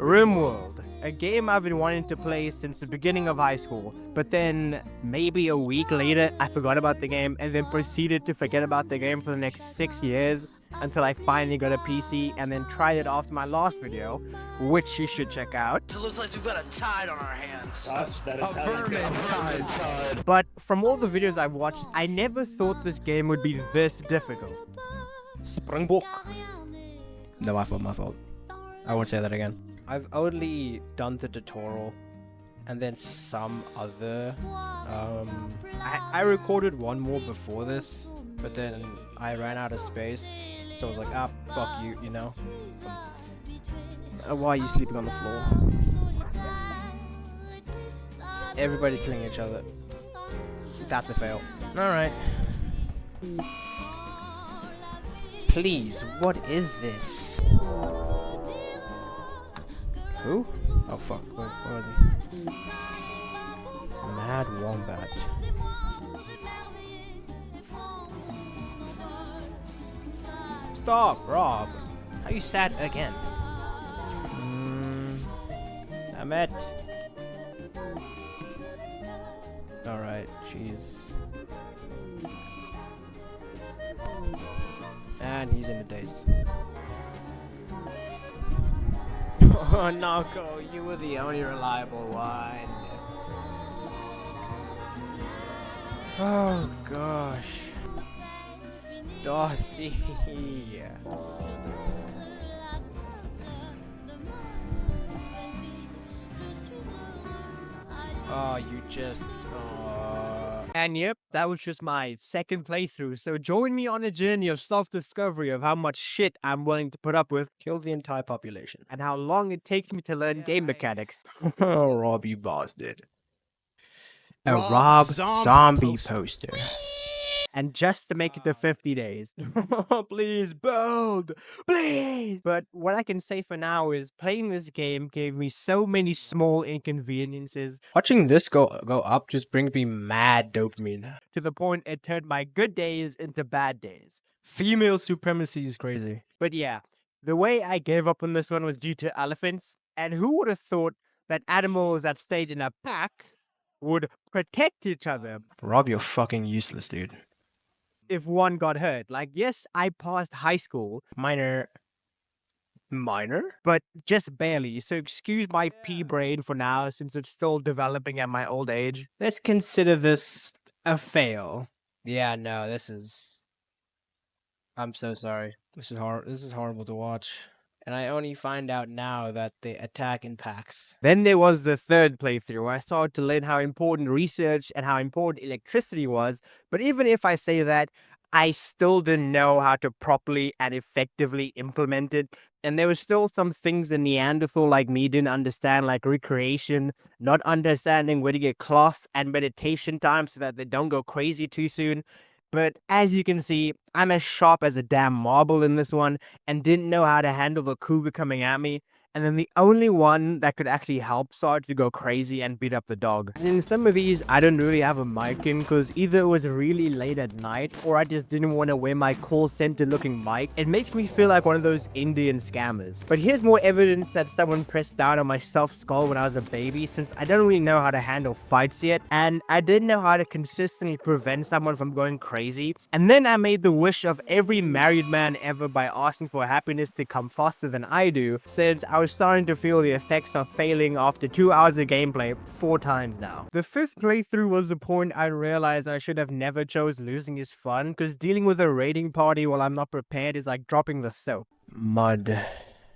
Rimworld, a game I've been wanting to play since the beginning of high school, but then maybe a week later I forgot about the game and then proceeded to forget about the game for the next 6 years until I finally got a PC and then tried it after my last video, which you should check out. It looks like we've got a tide on our hands. Gosh, that A vermin tide. But from all the videos I've watched, I never thought this game would be this difficult. Springbok. No, my fault. I won't say that again. I've only done the tutorial and then some other. I recorded one more before this, but then I ran out of space, so I was like, fuck you, you know? Why are you sleeping on the floor? Everybody's killing each other. That's a fail. Alright. Please, what is this? Who? Oh fuck, where was he? Mad Wombat. Stop, Rob! Are you sad again? Damn it. Alright, jeez. And he's in a daze. Oh, Nako, you were the only reliable one. Oh, gosh. Darcy. Oh, you just... And yep, that was just my second playthrough, so join me on a journey of self-discovery of how much shit I'm willing to put up with, Kill the entire population. and how long it takes me to learn game mechanics. Oh, Rob, you bastard. A Rob Rob zombie zombie poster. poster. And just to make it to 50 days. Please build! Please! But what I can say for now is playing this game gave me so many small inconveniences Watching this go up just brings me mad dopamine. to the point it turned my good days into bad days. Female supremacy is crazy. But yeah, the way I gave up on this one was due to elephants. And who would have thought that animals that stayed in a pack would protect each other Rob, you're fucking useless, dude. if one got hurt? Like, yes, I passed high school, Minor? but just barely. So excuse my pea brain for now, since it's still developing at my old age. Let's consider this a fail. Yeah, no, this is... I'm so sorry. This is horrible to watch. And I only find out now that they attack in packs. Then there was the third playthrough, where I started to learn how important research and how important electricity was. But even if I say that, I still didn't know how to properly and effectively implement it. And there were still some things the Neanderthal like me didn't understand, like recreation, not understanding where to get cloth and meditation time so that they don't go crazy too soon. But as you can see, I'm as sharp as a damn marble in this one and didn't know how to handle the cougar coming at me. And then the only one that could actually help started to go crazy and beat up the dog. And in some of these, I don't really have a mic in because either it was really late at night or I just didn't want to wear my call center looking mic. It makes me feel like one of those Indian scammers. But here's more evidence that someone pressed down on my soft skull when I was a baby, since I don't really know how to handle fights yet. And I didn't know how to consistently prevent someone from going crazy. And then I made the wish of every married man ever by asking for happiness to come faster than I do, since I was starting to feel the effects of failing after 2 hours of gameplay 4 times now. The fifth playthrough was the point I realized I should have never chose losing is fun, because dealing with a raiding party while I'm not prepared is like dropping the soap. Mud.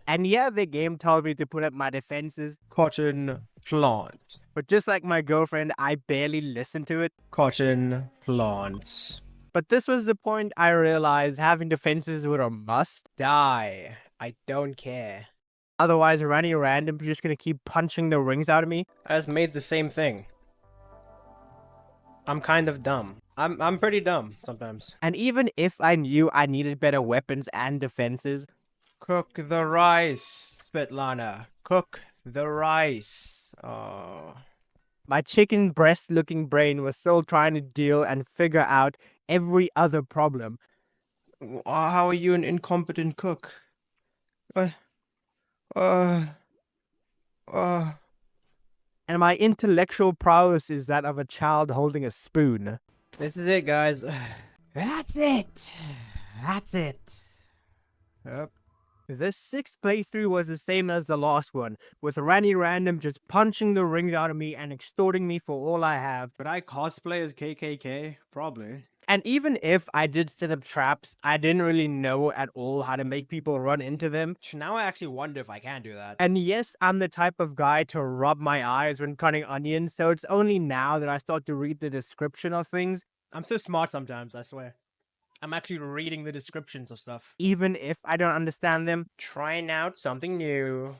And yeah, the game told me to put up my defenses, Cotton plant. but just like my girlfriend, I barely listened to it. Cotton plants. But this was the point I realized having defenses were a must. Die. I don't care. Otherwise, running random is just gonna keep punching the rings out of me. I just made the same thing. I'm kind of dumb. I'm pretty dumb sometimes. And even if I knew I needed better weapons and defenses, Cook the rice, Svetlana. Cook the rice. Oh. my chicken breast looking brain was still trying to deal and figure out every other problem. How are you an incompetent cook? What? Oh, And my intellectual prowess is that of a child holding a spoon. this is it, guys. That's it. That's it. Yep. The sixth playthrough was the same as the last one, with Ranny Random just punching the rings out of me and extorting me for all I have. But I cosplay as KKK? Probably. And even if I did set up traps, I didn't really know at all how to make people run into them. Now I actually wonder if I can do that. And yes, I'm the type of guy to rub my eyes when cutting onions, so it's only now that I start to read the description of things. I'm so smart sometimes, I swear. I'm actually reading the descriptions of stuff. Even if I don't understand them. Trying out something new.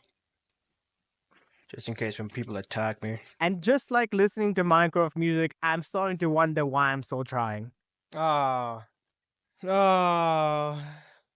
Just in case when people attack me. And just like listening to Minecraft music, I'm starting to wonder why I'm still trying. Ah. Oh.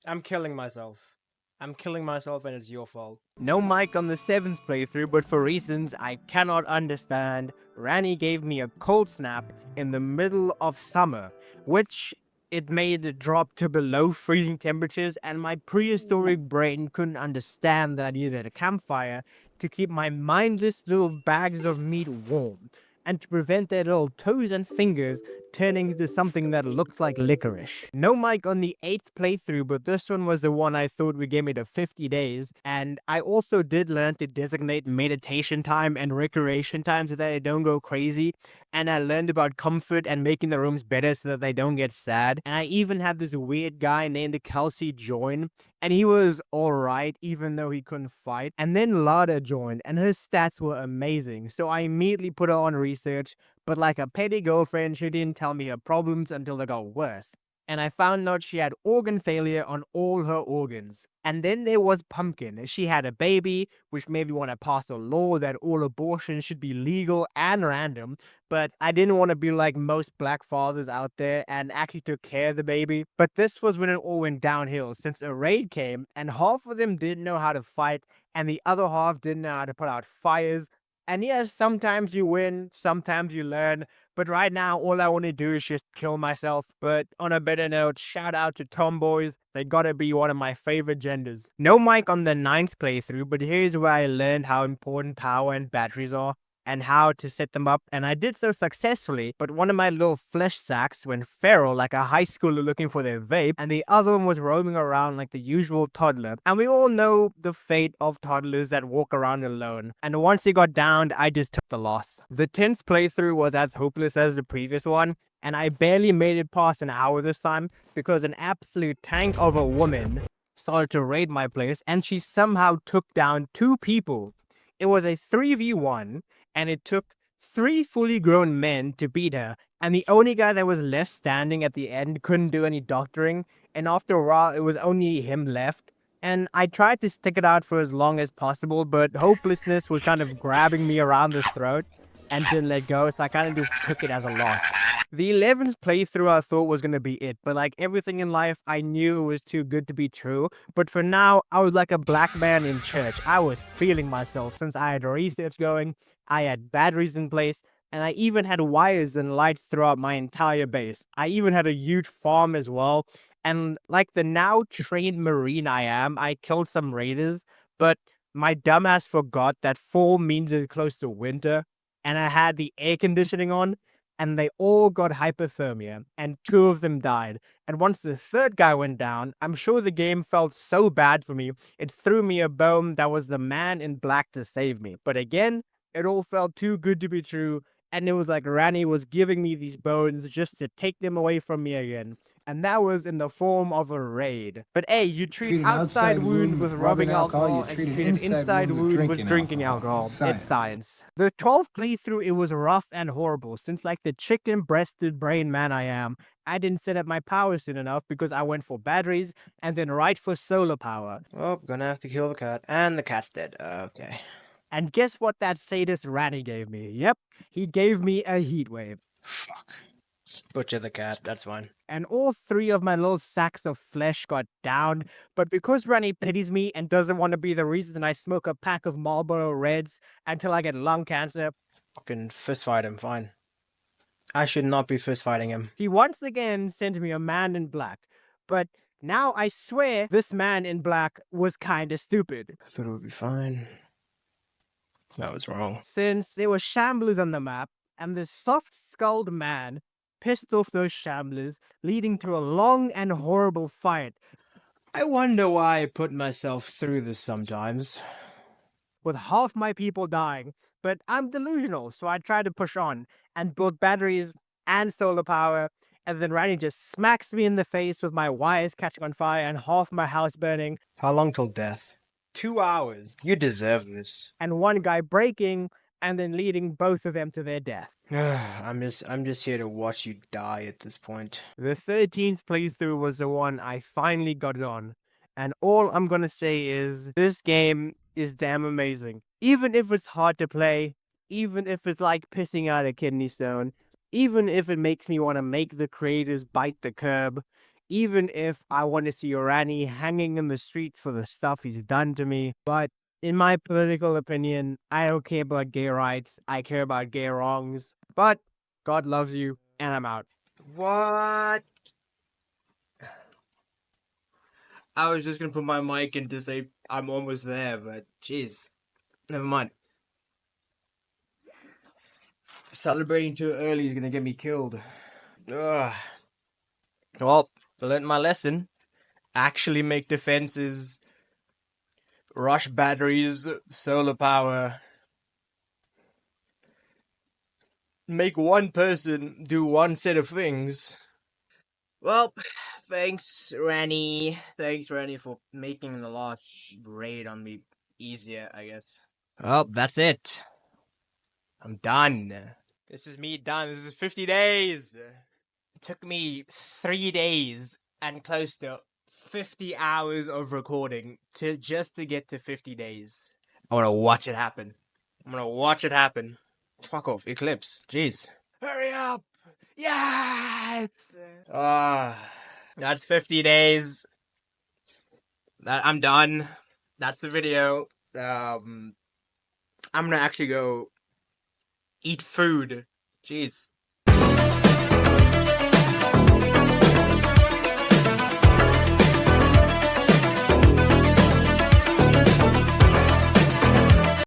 I'm killing myself. I'm killing myself and it's your fault. No mic on the 7th playthrough, but for reasons I cannot understand, Ranny gave me a cold snap in the middle of summer, which it made it drop to below freezing temperatures, and my prehistoric brain couldn't understand that I needed a campfire to keep my mindless little bags of meat warm, and to prevent their little toes and fingers turning into something that looks like licorice. No mic on the 8th playthrough, but this one was the one I thought would give me the 50 days, and I also did learn to designate meditation time and recreation time so that I don't go crazy, and I learned about comfort and making the rooms better so that they don't get sad, and I even had this weird guy named Kelsey join, and he was alright even though he couldn't fight, and then Lada joined, and her stats were amazing, so I immediately put her on research, but like a petty girlfriend, she didn't tell me her problems until they got worse. And I found out she had organ failure on all her organs. And then there was Pumpkin. She had a baby, which made me want to pass a law that all abortions should be legal and random. But I didn't want to be like most black fathers out there and actually took care of the baby. But this was when it all went downhill, since a raid came and half of them didn't know how to fight and the other half didn't know how to put out fires. And yes, sometimes you win, sometimes you learn, but right now all I want to do is just kill myself. But on a better note, shout out to tomboys, they gotta be one of my favorite genders. No mic on the 9th playthrough, but here's where I learned how important power and batteries are, and how to set them up, and I did so successfully, but one of my little flesh sacks went feral like a high schooler looking for their vape, and the other one was roaming around like the usual toddler. And we all know the fate of toddlers that walk around alone, and once he got downed, I just took the loss. The 10th playthrough was as hopeless as the previous one, and I barely made it past an hour this time, because an absolute tank of a woman started to raid my place, and she somehow took down 2 people. It was a 3v1, and it took 3 fully grown men to beat her, and the only guy that was left standing at the end couldn't do any doctoring, and after a while it was only him left. And I tried to stick it out for as long as possible, but hopelessness was kind of grabbing me around the throat and didn't let go, so I kind of just took it as a loss. The 11th playthrough I thought was going to be it, but like everything in life, I knew it was too good to be true. But for now, I was like a black man in church. I was feeling myself since I had research going, I had batteries in place, and I even had wires and lights throughout my entire base. I even had a huge farm as well. And like the now trained Marine I am, I killed some raiders, but my dumbass forgot that fall means it's close to winter, and I had the air conditioning on, and they all got hypothermia, and 2 of them died. And once the 3rd guy went down, I'm sure the game felt so bad for me, it threw me a bone that was the man in black to save me. But again, it all felt too good to be true, and it was like Ranny was giving me these bones just to take them away from me again. And that was in the form of a raid. But hey, you treat outside wound with rubbing alcohol, and you treat an inside wound with drinking alcohol. It's science. The 12th playthrough, it was rough and horrible, since like the chicken-breasted brain man I am, I didn't set up my power soon enough because I went for batteries and then right for solar power. Oh, gonna have to kill the cat. And the cat's dead. Okay. And guess what that sadist Ranny gave me? Yep, he gave me a heat wave. Fuck. Butcher the cat, that's fine. And all 3 of my little sacks of flesh got downed, but because Ranny pities me and doesn't want to be the reason I smoke a pack of Marlboro Reds until I get lung cancer, Fucking fist fight him, fine. I should not be fist fighting him. he once again sent me a man in black. But now I swear this man in black was kinda stupid. I thought it would be fine. I was wrong. Since there were shamblers on the map, and this soft-skulled man pissed off those shamblers, leading to a long and horrible fight, I wonder why I put myself through this sometimes. with half my people dying. But I'm delusional, so I try to push on and build batteries and solar power. And then Randy just smacks me in the face with my wires catching on fire and half my house burning, How long till death? 2 hours. You deserve this. and one guy breaking and then leading both of them to their death. I'm just here to watch you die at this point. The 13th playthrough was the one I finally got it on. And all I'm gonna say is this game is damn amazing. Even if it's hard to play, even if it's like pissing out a kidney stone, even if it makes me want to make the creators bite the curb, even if I want to see Orani hanging in the streets for the stuff he's done to me. But in my political opinion, I don't care about gay rights, I care about gay wrongs. But God loves you, and I'm out. What? I was just gonna put my mic in to say I'm almost there, but jeez. Never mind. Celebrating too early is gonna get me killed. Ugh. Well, I learned my lesson. Actually make defenses. Rush batteries, solar power. Make one person do one set of things. Well, thanks, Ranny. Thanks, Ranny, for making the last raid on me easier, I guess. Well, that's it. I'm done. This is me done. This is 50 days. It took me 3 days and close to 50 hours of recording just to get to 50 days. I want to watch it happen. I'm going to watch it happen. Fuck off, Eclipse. Jeez. Hurry up! Yes! That's 50 days. I'm done. That's the video. I'm gonna actually go eat food. Jeez.